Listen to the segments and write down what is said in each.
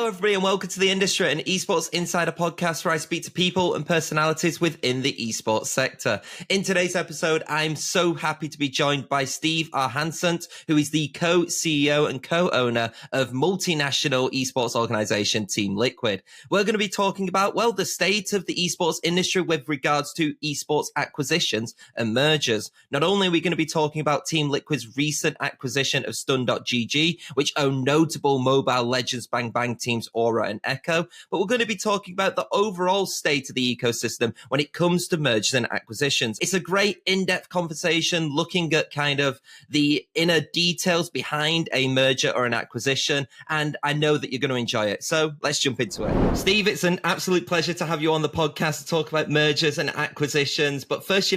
Hello, everybody, and welcome to the Industry and Esports Insider podcast, where I speak to people and personalities within the esports sector. In today's episode, I'm so happy to be joined by Steve R. Hansant, who is the co-CEO and co-owner of multinational esports organization Team Liquid. We're going to be talking about, well, the state of the esports industry with regards to esports acquisitions and mergers. Not only are we going to be talking about Team Liquid's recent acquisition of Stun.gg, which own notable mobile legends Bang Bang teams Aura and Echo, but we're going to be talking about the overall state of the ecosystem when it comes to mergers and acquisitions. It's a great in-depth conversation looking at kind of the inner details behind a merger or an acquisition, and I know that you're going to enjoy it. So let's jump into it. Steve, it's an absolute pleasure to have you on the podcast to talk about mergers and acquisitions. But first,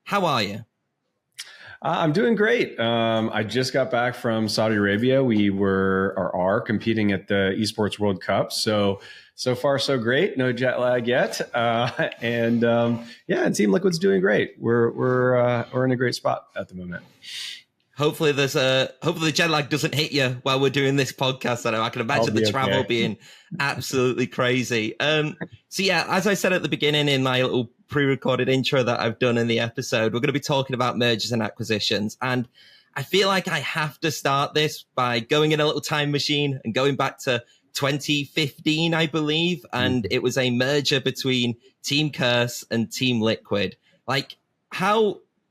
how are you? I'm doing great. I just got back from Saudi Arabia. We are competing at the Esports World Cup. So far, so great. No jet lag yet. And Team Liquid's doing great. We're in a great spot at the moment. Hopefully the jet lag doesn't hit you while we're doing this podcast. I can imagine the travel being absolutely crazy. As I said at the beginning in my little pre-recorded intro that I've done in the episode, we're going to be talking about mergers and acquisitions. And I feel like I have to start this by going in a little time machine and going back to 2015, I believe. And it was a merger between Team Curse and Team Liquid.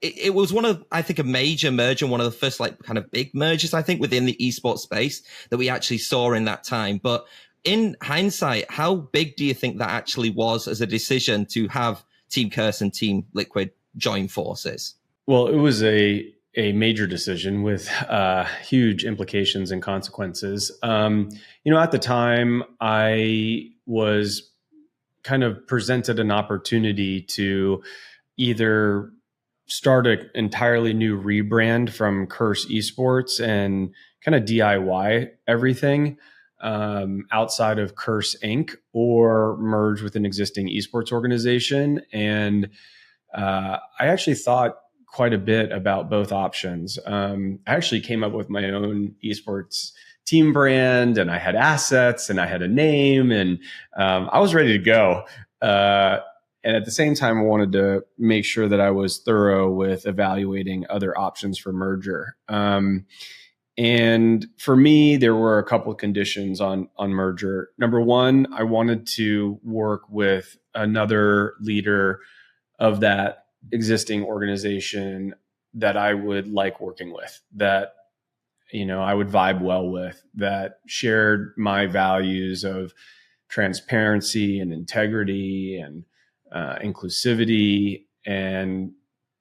It was a major merger, one of the first kind of big mergers, I think, within the esports space that we actually saw in that time. But in hindsight, how big do you think that actually was as a decision to have Team Curse and Team Liquid join forces? Well, it was a major decision with huge implications and consequences. At the time, I was kind of presented an opportunity to either start an entirely new rebrand from Curse Esports and kind of DIY everything outside of Curse Inc. or merge with an existing esports organization. And I actually thought quite a bit about both options. I actually came up with my own esports team brand, and I had assets and I had a name, and I was ready to go. And at the same time, I wanted to make sure that I was thorough with evaluating other options for merger. And for me, there were a couple of conditions on merger. Number one, I wanted to work with another leader of that existing organization that I would like working with, that I would vibe well with, that shared my values of transparency and integrity and inclusivity. And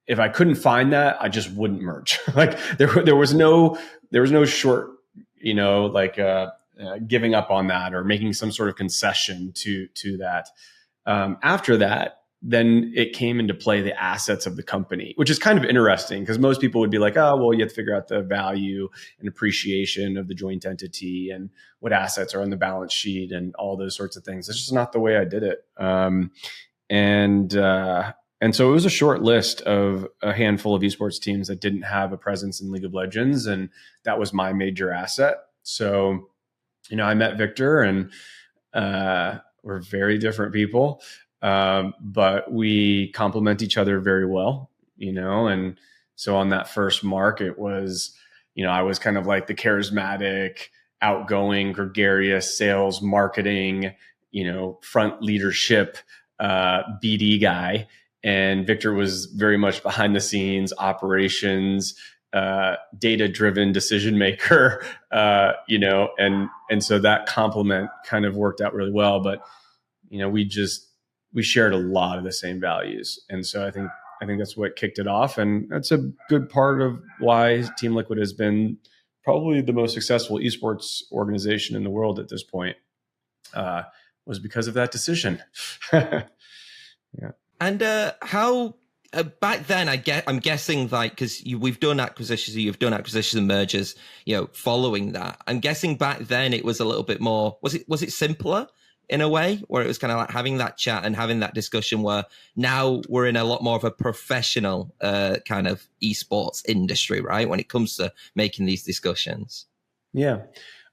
if I couldn't find that, I just wouldn't merge. There was no short, giving up on that or making some sort of concession to that. After that, then it came into play the assets of the company, which is kind of interesting because most people would be like, oh, well, you have to figure out the value and appreciation of the joint entity and what assets are on the balance sheet and all those sorts of things. It's just not the way I did it. And so it was a short list of a handful of esports teams that didn't have a presence in League of Legends. And that was my major asset. So, I met Victor, and we're very different people, but we complement each other very well, and so on that first mark, it was, I was kind of like the charismatic, outgoing, gregarious sales, marketing, front leadership, BD guy. And Victor was very much behind the scenes, operations, data-driven decision maker, and so that complement kind of worked out really well. But, we shared a lot of the same values. And so I think that's what kicked it off. And that's a good part of why Team Liquid has been probably the most successful esports organization in the world at this point, was because of that decision. Yeah. And how back then, I'm guessing because we've done acquisitions, you've done acquisitions and mergers, following that. I'm guessing back then it was a little bit more. Was it simpler in a way, where it was kind of like having that chat and having that discussion? Where now we're in a lot more of a professional kind of esports industry, right? When it comes to making these discussions. Yeah.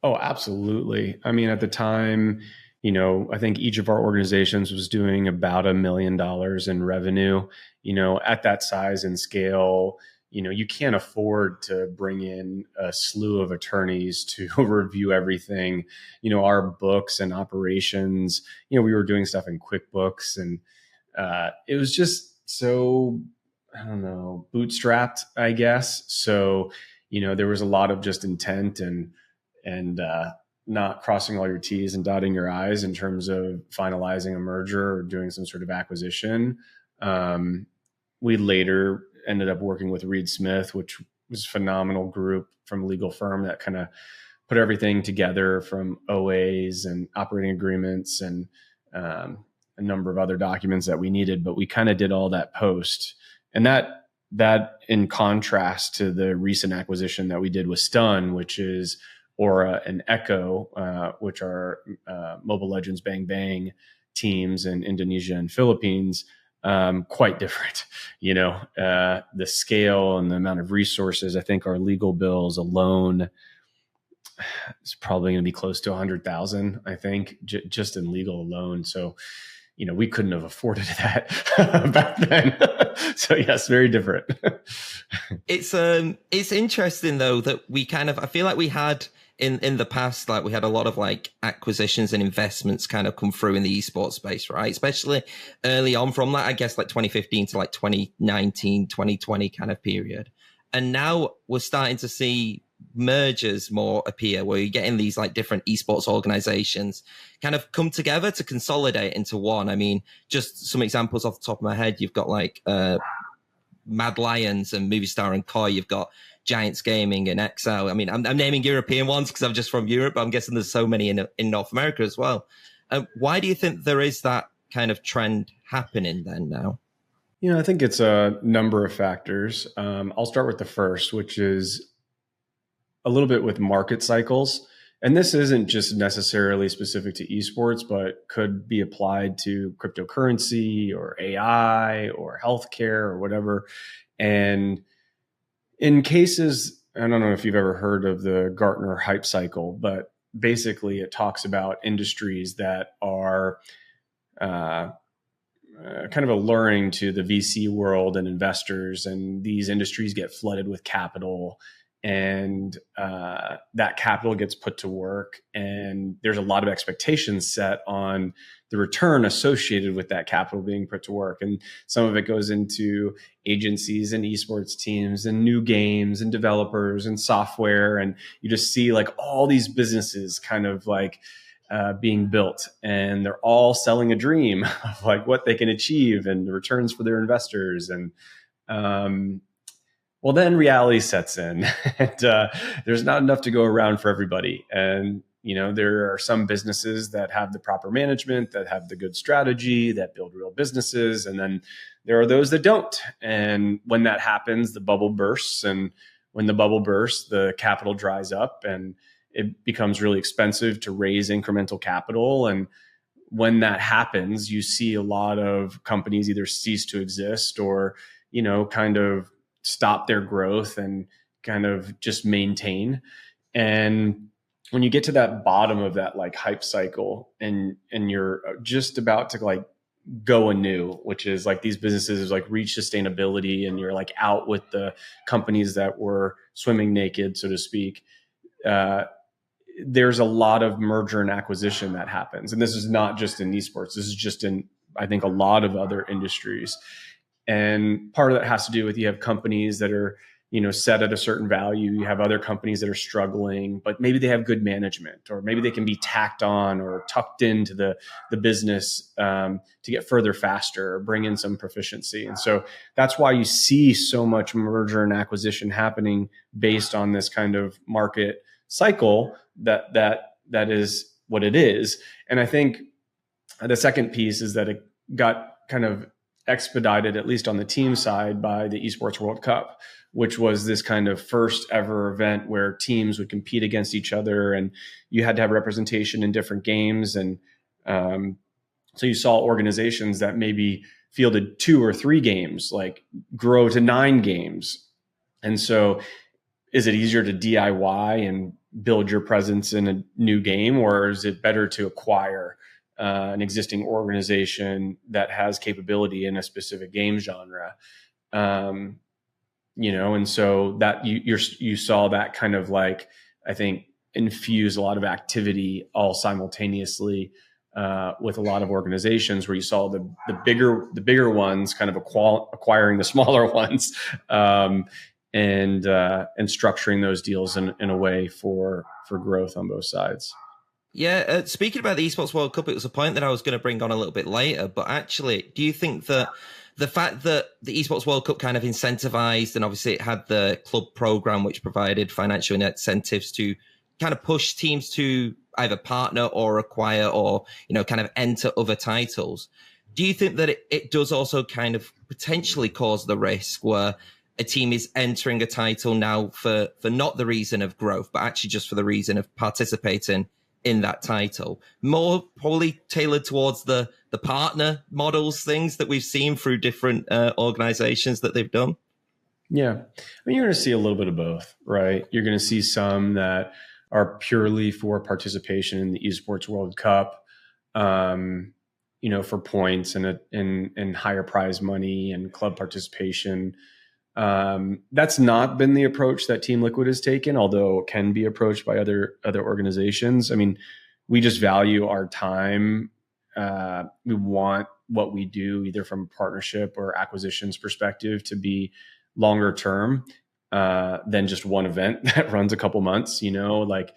Oh, absolutely. I mean, at the time, I think each of our organizations was doing about $1 million in revenue. At that size and scale, you can't afford to bring in a slew of attorneys to review everything. Our books and operations, we were doing stuff in QuickBooks, and it was just so, I don't know, bootstrapped, I guess. So, there was a lot of just intent and not crossing all your T's and dotting your I's in terms of finalizing a merger or doing some sort of acquisition. We later ended up working with Reed Smith, which was a phenomenal group from a legal firm that kind of put everything together from OAs and operating agreements and a number of other documents that we needed, but we kind of did all that post. And that in contrast to the recent acquisition that we did with Stun, which is Aura and Echo, which are Mobile Legends Bang Bang teams in Indonesia and Philippines, quite different. The scale and the amount of resources. I think our legal bills alone is probably going to be close to 100,000. I think just in legal alone. So, we couldn't have afforded that back then. So yes, very different. It's interesting though that we I feel like we had in the past, like we had a lot of like acquisitions and investments kind of come through in the esports space, right? Especially early on from like, I guess like 2015 to like 2019, 2020 kind of period. And now we're starting to see mergers more appear where you're getting these like different esports organizations kind of come together to consolidate into one. I mean, just some examples off the top of my head, you've got like Mad Lions and Movistar and Koi, you've got Giants Gaming and XL. I mean, I'm naming European ones because I'm just from Europe, but I'm guessing there's so many in North America as well. Why do you think there is that kind of trend happening then now? I think it's a number of factors. I'll start with the first, which is a little bit with market cycles. And this isn't just necessarily specific to esports, but could be applied to cryptocurrency or AI or healthcare or whatever. And in cases, I don't know if you've ever heard of the Gartner hype cycle, but basically it talks about industries that are kind of alluring to the VC world and investors, and these industries get flooded with capital, and that capital gets put to work, and there's a lot of expectations set on the return associated with that capital being put to work. And some of it goes into agencies and esports teams and new games and developers and software. And you just see like all these businesses kind of like being built, and they're all selling a dream of like what they can achieve and the returns for their investors. And well, then reality sets in, and there's not enough to go around for everybody. And there are some businesses that have the proper management, that have the good strategy, that build real businesses, and then there are those that don't. And when that happens, the bubble bursts, and when the bubble bursts, the capital dries up, and it becomes really expensive to raise incremental capital. And when that happens, you see a lot of companies either cease to exist or, kind of stop their growth and kind of just maintain. And when you get to that bottom of that like hype cycle, and you're just about to like go anew, which is like these businesses like reach sustainability, and you're like out with the companies that were swimming naked, so to speak, there's a lot of merger and acquisition that happens. And this is not just in esports. This is just in, I think, a lot of other industries. And part of that has to do with, you have companies that are, set at a certain value. You have other companies that are struggling, but maybe they have good management, or maybe they can be tacked on or tucked into the business to get further faster or bring in some proficiency. And so that's why you see so much merger and acquisition happening based on this kind of market cycle that is what it is. And I think the second piece is that it got kind of expedited, at least on the team side, by the Esports World Cup, which was this kind of first ever event where teams would compete against each other, and you had to have representation in different games. And so you saw organizations that maybe fielded 2 or 3 games like grow to 9 games. And so is it easier to DIY and build your presence in a new game, or is it better to acquire an existing organization that has capability in a specific game genre? And so that you saw that kind of like, I think, infuse a lot of activity all simultaneously with a lot of organizations, where you saw the bigger ones kind of acquiring the smaller ones, and structuring those deals in a way for growth on both sides. Yeah, speaking about the Esports World Cup, it was a point that I was going to bring on a little bit later. But actually, do you think that the fact that the Esports World Cup kind of incentivized, and obviously it had the club program, which provided financial incentives to kind of push teams to either partner or acquire or, kind of enter other titles, do you think that it does also kind of potentially cause the risk where a team is entering a title now for not the reason of growth, but actually just for the reason of participating in that title, more probably tailored towards the partner models, things that we've seen through different organizations that they've done? Yeah. I mean, you're going to see a little bit of both, right? You're going to see some that are purely for participation in the Esports World Cup, for points and higher prize money and club participation. That's not been the approach that Team Liquid has taken, although it can be approached by other organizations. I mean, we just value our time. We want what we do, either from a partnership or acquisitions perspective, to be longer term than just one event that runs a couple months. Like,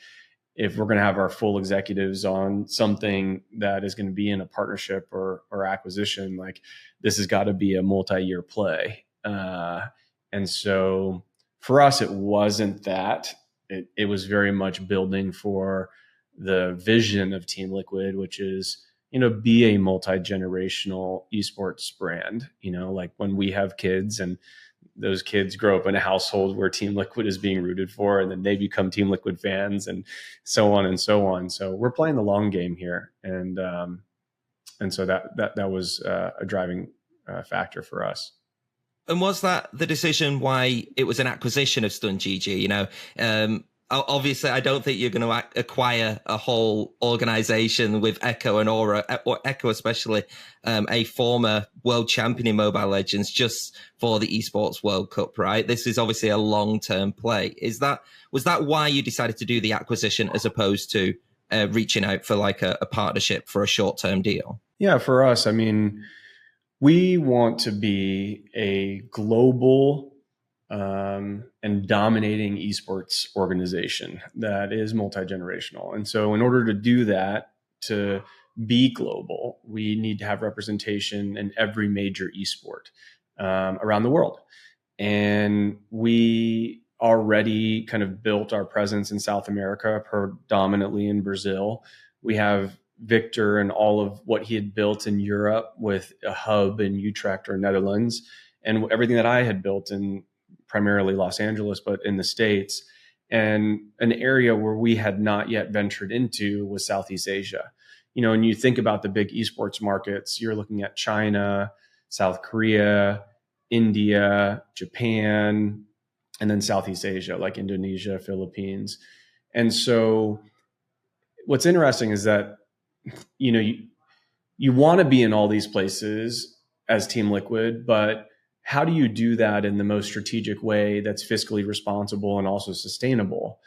if we're going to have our full executives on something that is going to be in a partnership or acquisition, like, this has got to be a multi-year play. And so for us, it wasn't that. It was very much building for the vision of Team Liquid, which is, be a multi-generational esports brand. Like, when we have kids and those kids grow up in a household where Team Liquid is being rooted for, and then they become Team Liquid fans, and so on and so on. So we're playing the long game here. And so that was a driving factor for us. And was that the decision why it was an acquisition of Stun GG? Obviously, I don't think you're going to acquire a whole organization with Echo and Aura, or Echo especially, a former world champion in Mobile Legends, just for the Esports World Cup, right? This is obviously a long-term play. Was that why you decided to do the acquisition as opposed to reaching out for like a partnership for a short-term deal? Yeah, for us, I mean, we want to be a global and dominating esports organization that is multi-generational. And so in order to do that, to be global, we need to have representation in every major esport around the world. And we already kind of built our presence in South America, predominantly in Brazil. We have Victor and all of what he had built in Europe with a hub in Utrecht or Netherlands, and everything that I had built in primarily Los Angeles, but in the States. And an area where we had not yet ventured into was Southeast Asia. And you think about the big esports markets, you're looking at China, South Korea, India, Japan, and then Southeast Asia, like Indonesia, Philippines. And so what's interesting is that you want to be in all these places as Team Liquid, but how do you do that in the most strategic way that's fiscally responsible and also sustainable?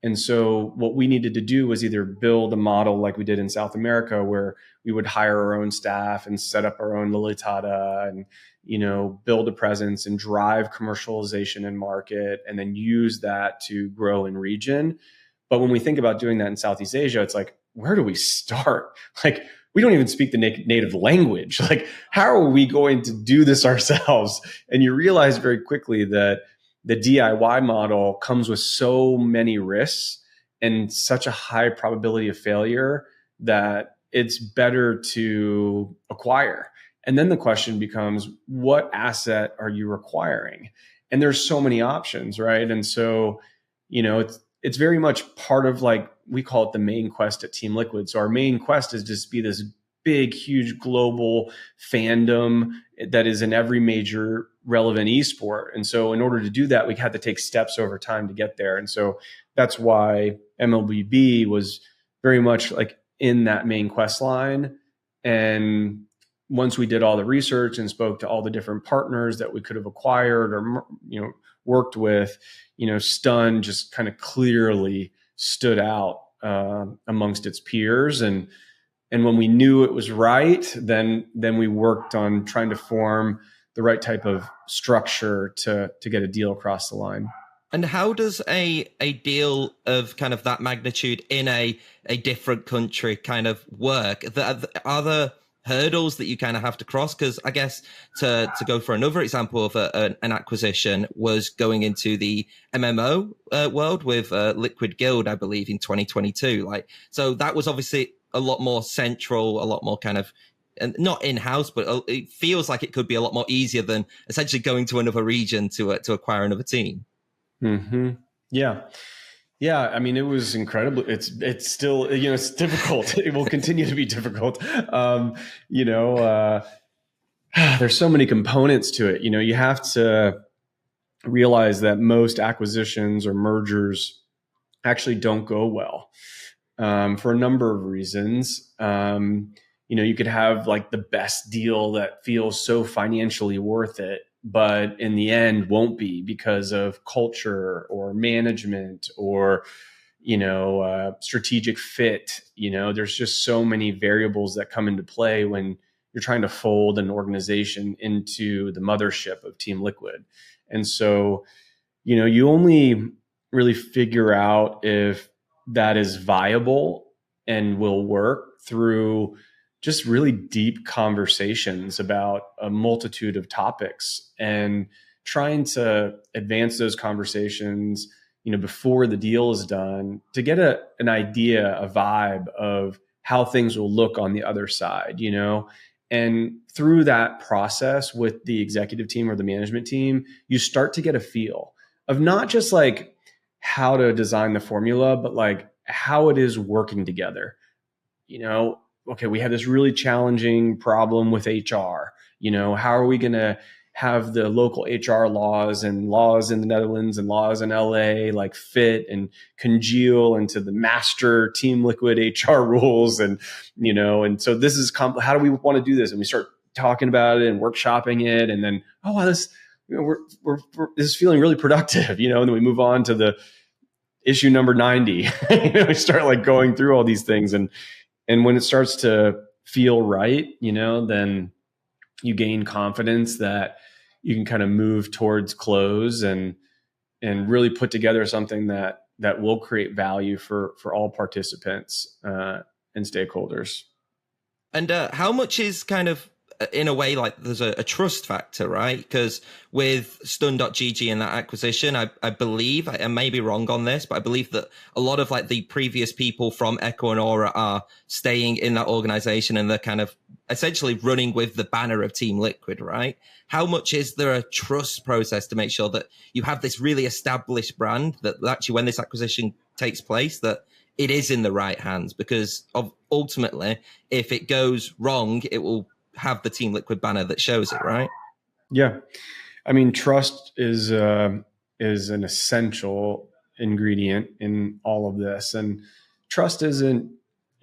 And so what we needed to do was either build a model like we did in South America, where we would hire our own staff and set up our own Lilitada and, build a presence and drive commercialization and market, and then use that to grow in region. But when we think about doing that in Southeast Asia, it's like, where do we start? Like, we don't even speak the native language. Like, how are we going to do this ourselves? And you realize very quickly that the DIY model comes with so many risks and such a high probability of failure that it's better to acquire. And then the question becomes, what asset are you requiring? And there's so many options, right? And so, it's very much part of, like, we call it the main quest at Team Liquid. So our main quest is just be this big, huge global fandom that is in every major relevant esport. And so in order to do that, we had to take steps over time to get there. And so that's why MLBB was very much like in that main quest line. And once we did all the research and spoke to all the different partners that we could have acquired or, worked with, Stun just kind of clearly stood out amongst its peers. And when we knew it was right, then we worked on trying to form the right type of structure to get a deal across the line. And how does a deal of kind of that magnitude in a different country kind of work? Are there hurdles that you kind of have to cross? Because I guess to go for another example of an acquisition was going into the MMO world with Liquid Guild, I believe, in 2022. So that was obviously a lot more central, a lot more kind of, and not in-house, but it feels like it could be a lot more easier than essentially going to another region to acquire another team. Mm-hmm. Yeah. I mean, it was incredible. It's still, it's difficult. It will continue to be difficult. There's so many components to it. You have to realize that most acquisitions or mergers actually don't go well for a number of reasons. You could have like the best deal that feels so financially worth it, but in the end won't be because of culture or management or, strategic fit. There's just so many variables that come into play when you're trying to fold an organization into the mothership of Team Liquid. And so, you only really figure out if that is viable and will work through just really deep conversations about a multitude of topics and trying to advance those conversations, before the deal is done to get an idea, a vibe of how things will look on the other side, and through that process with the executive team or the management team, you start to get a feel of not just like how to design the formula, but like how it is working together. Okay, we have this really challenging problem with HR. How are we going to have the local HR laws in the Netherlands and laws in LA like fit and congeal into the master Team Liquid HR rules? And so this is how do we want to do this? And we start talking about it and workshopping it, and then this this is feeling really productive, and then we move on to the issue number 90. We start like going through all these things, and when it starts to feel right, then you gain confidence that you can kind of move towards close and really put together something that will create value for all participants and stakeholders. And how much is kind of, in a way, like there's a trust factor, right? Because with stun.gg and that acquisition, I believe, I may be wrong on this, but I believe that a lot of like the previous people from Echo and Aura are staying in that organization, and they're kind of essentially running with the banner of Team Liquid, right? How much is there a trust process to make sure that you have this really established brand that actually when this acquisition takes place, that it is in the right hands? Because ultimately, if it goes wrong, it will have the Team Liquid banner that shows it, right? Yeah. I mean, trust is an essential ingredient in all of this. And trust isn't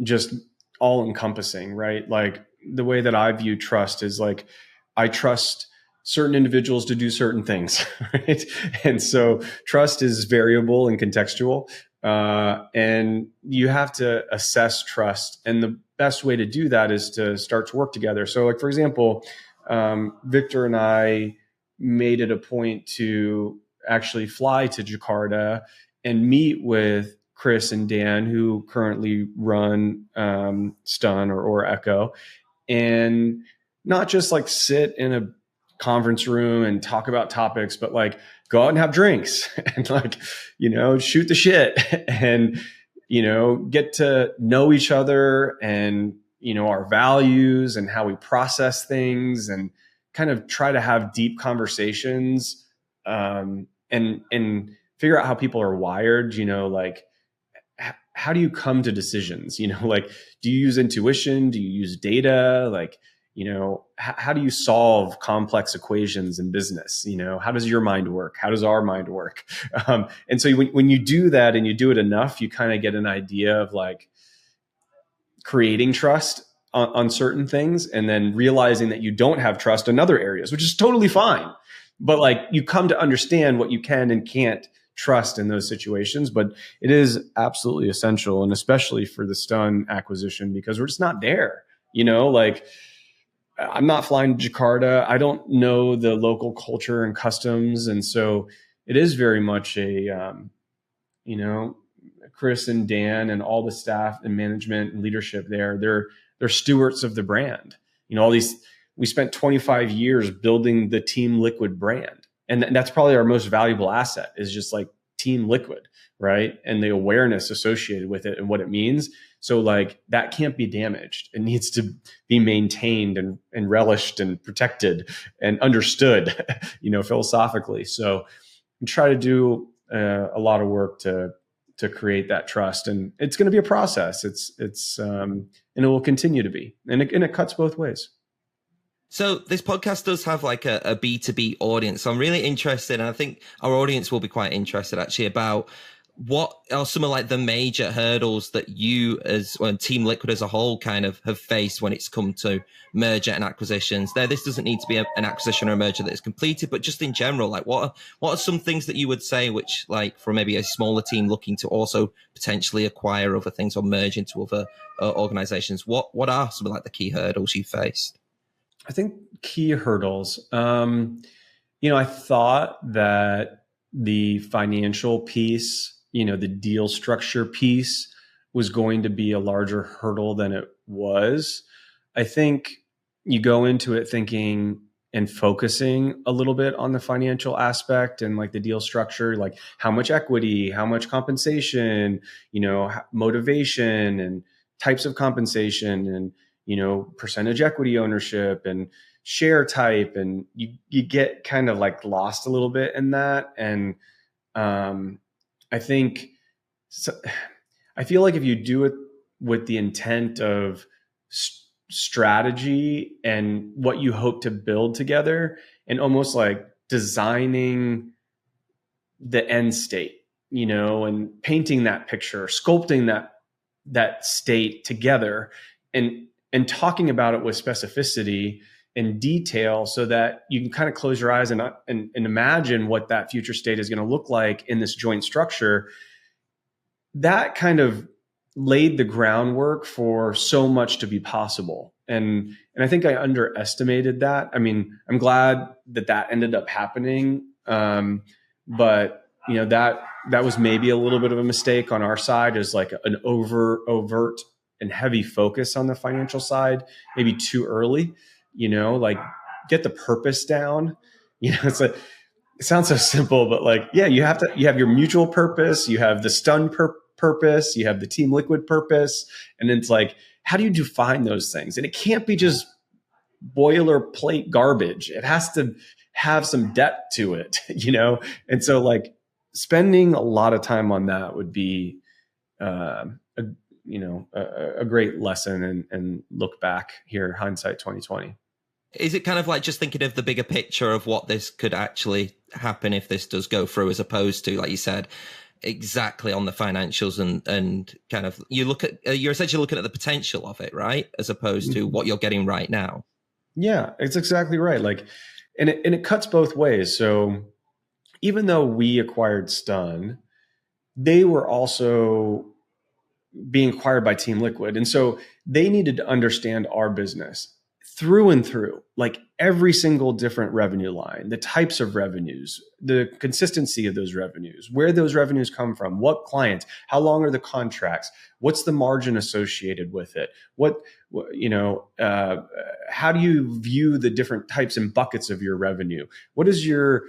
just all encompassing, right? Like the way that I view trust is like, I trust certain individuals to do certain things, right? And so trust is variable and contextual. And you have to assess trust. And the best way to do that is to start to work together. So like, for example, Victor and I made it a point to actually fly to Jakarta and meet with Chris and Dan, who currently run Stun or Echo, and not just like sit in a conference room and talk about topics, but like go out and have drinks and like, shoot the shit and, get to know each other and, our values and how we process things, and kind of try to have deep conversations and figure out how people are wired, like how do you come to decisions? Like, do you use intuition? Do you use data? Like, how do you solve complex equations in business? How does your mind work? How does our mind work? And so when you do that and you do it enough, you kind of get an idea of like creating trust on certain things, and then realizing that you don't have trust in other areas, which is totally fine. But like, you come to understand what you can and can't trust in those situations. But it is absolutely essential, and especially for the Stun acquisition, because we're just not there. Like, I'm not flying to Jakarta. I don't know the local culture and customs. And so it is very much Chris and Dan and all the staff and management and leadership there, they're stewards of the brand. We spent 25 years building the Team Liquid brand. And that's probably our most valuable asset, is just like Team Liquid, right? And the awareness associated with it and what it means. So like, that can't be damaged. It needs to be maintained and relished and protected and understood, philosophically. So we try to do a lot of work to create that trust, and it's going to be a process. And it will continue to be, and it cuts both ways. So this podcast does have like a B2B audience. So I'm really interested, and I think our audience will be quite interested actually, about what are some of like the major hurdles that you as Team Liquid as a whole kind of have faced when it's come to merger and acquisitions. This doesn't need to be an acquisition or a merger that is completed, but just in general, like what are some things that you would say, which like for maybe a smaller team looking to also potentially acquire other things or merge into other organizations? What are some of like the key hurdles you faced? I think key hurdles. I thought that the financial piece, the deal structure piece, was going to be a larger hurdle than it was. I think you go into it thinking and focusing a little bit on the financial aspect and like the deal structure, like how much equity, how much compensation, motivation and types of compensation, and percentage equity ownership and share type. And you get kind of like lost a little bit in that. And I feel like if you do it with the intent of strategy and what you hope to build together, and almost like designing the end state, and painting that picture, sculpting that state together, and talking about it with specificity and detail, so that you can kind of close your eyes and imagine what that future state is going to look like in this joint structure. That kind of laid the groundwork for so much to be possible. And I think I underestimated that. I mean, I'm glad that ended up happening. But that was maybe a little bit of a mistake on our side, is like an overt and heavy focus on the financial side, maybe too early, like get the purpose down. It's like, it sounds so simple, but like, yeah, you have your mutual purpose, you have the Stun purpose, you have the Team Liquid purpose. And it's like, how do you define those things? And it can't be just boilerplate garbage. It has to have some depth to it, And so like, spending a lot of time on that would be, a great lesson, and look back here, hindsight 2020. Is it kind of like just thinking of the bigger picture of what this could actually happen if this does go through, as opposed to, like you said, exactly on the financials and kind of you're essentially looking at the potential of it, right? As opposed to what you're getting right now. Yeah, it's exactly right. Like, and it cuts both ways. So even though we acquired Stun, they were also being acquired by Team Liquid. And so they needed to understand our business through and through, like every single different revenue line, the types of revenues, the consistency of those revenues, where those revenues come from, what clients, how long are the contracts, what's the margin associated with it, how do you view the different types and buckets of your revenue, what is your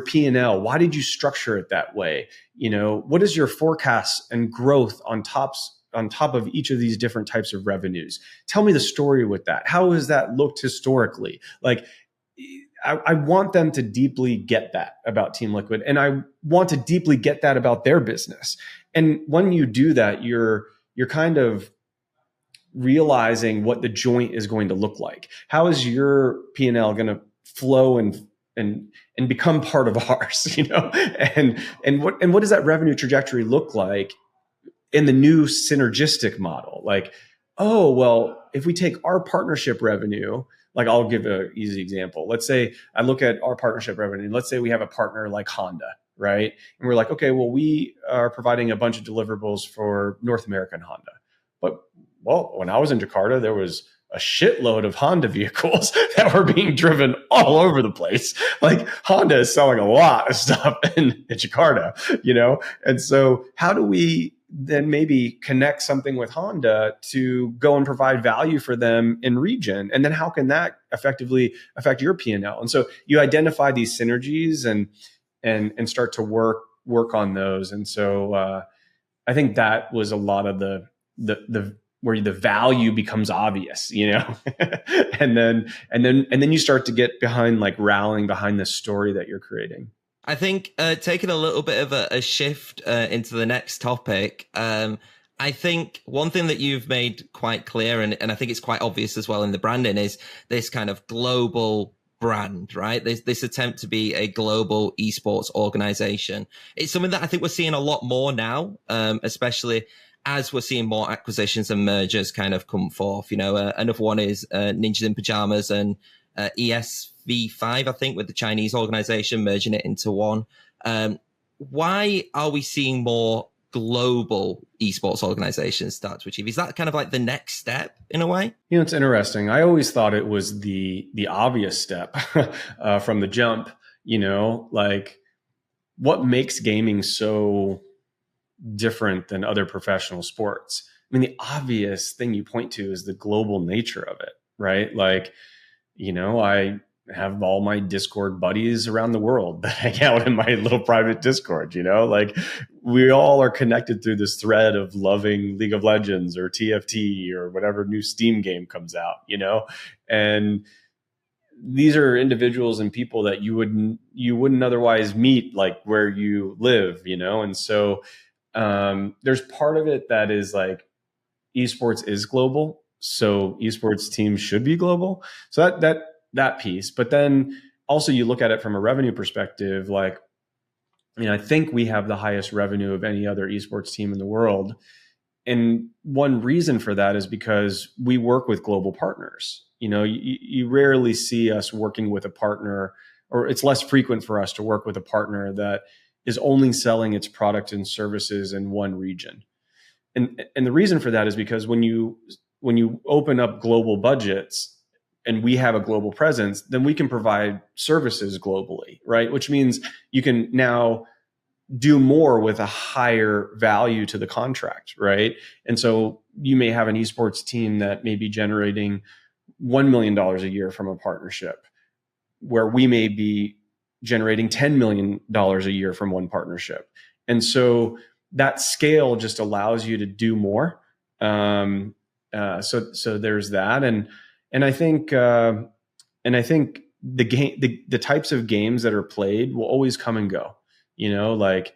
P&L, why did you structure it that way, what is your forecast and growth on top of each of these different types of revenues. Tell me the story with that. How has that looked historically? Like, I want them to deeply get that about Team Liquid, and I want to deeply get that about their business. And when you do that, you're kind of realizing what the joint is going to look like. How is your P&L going to flow and become part of ours, and what does that revenue trajectory look like in the new synergistic model? Like, oh, well, if we take our partnership revenue, like I'll give an easy example. Let's say I look at our partnership revenue. Let's say we have a partner like Honda, right? And we're like, okay, well, we are providing a bunch of deliverables for North American Honda. But, well, when I was in Jakarta, there was a shitload of Honda vehicles that were being driven all over the place. Like Honda is selling a lot of stuff in Jakarta, And so how do we then maybe connect something with Honda to go and provide value for them in region? And then how can that effectively affect your P&L? And so you identify these synergies and start to work on those. And so I think that was a lot of the where the value becomes obvious, and then you start to get behind, like rallying behind the story that you're creating. I think taking a little bit of a shift into the next topic, I think one thing that you've made quite clear, and I think it's quite obvious as well in the branding, is this kind of global brand, right? This attempt to be a global esports organization. It's something that I think we're seeing a lot more now, especially as we're seeing more acquisitions and mergers kind of come forth. Another one is Ninjas in Pajamas and ESV5, I think, with the Chinese organization, merging it into one. Why are we seeing more global esports organizations start to achieve? Is that kind of like the next step in a way? It's interesting. I always thought it was the obvious step from the jump, like what makes gaming so different than other professional sports? I mean, the obvious thing you point to is the global nature of it, right? Like, I have all my Discord buddies around the world that hang out in my little private Discord, like we all are connected through this thread of loving League of Legends or TFT or whatever new Steam game comes out, and these are individuals and people that you wouldn't otherwise meet, like where you live, and so there's part of it that is like esports is global, so esports teams should be global. So that piece. But then also you look at it from a revenue perspective, like, I think we have the highest revenue of any other esports team in the world. And one reason for that is because we work with global partners. You rarely see us working with a partner, or it's less frequent for us to work with a partner that is only selling its product and services in one region. And the reason for that is because when you open up global budgets and we have a global presence, then we can provide services globally, right? Which means you can now do more with a higher value to the contract, right? And so you may have an esports team that may be generating $1 million a year from a partnership, where we may be generating $10 million a year from one partnership. And so that scale just allows you to do more. So there's that. And I think the types of games that are played will always come and go, like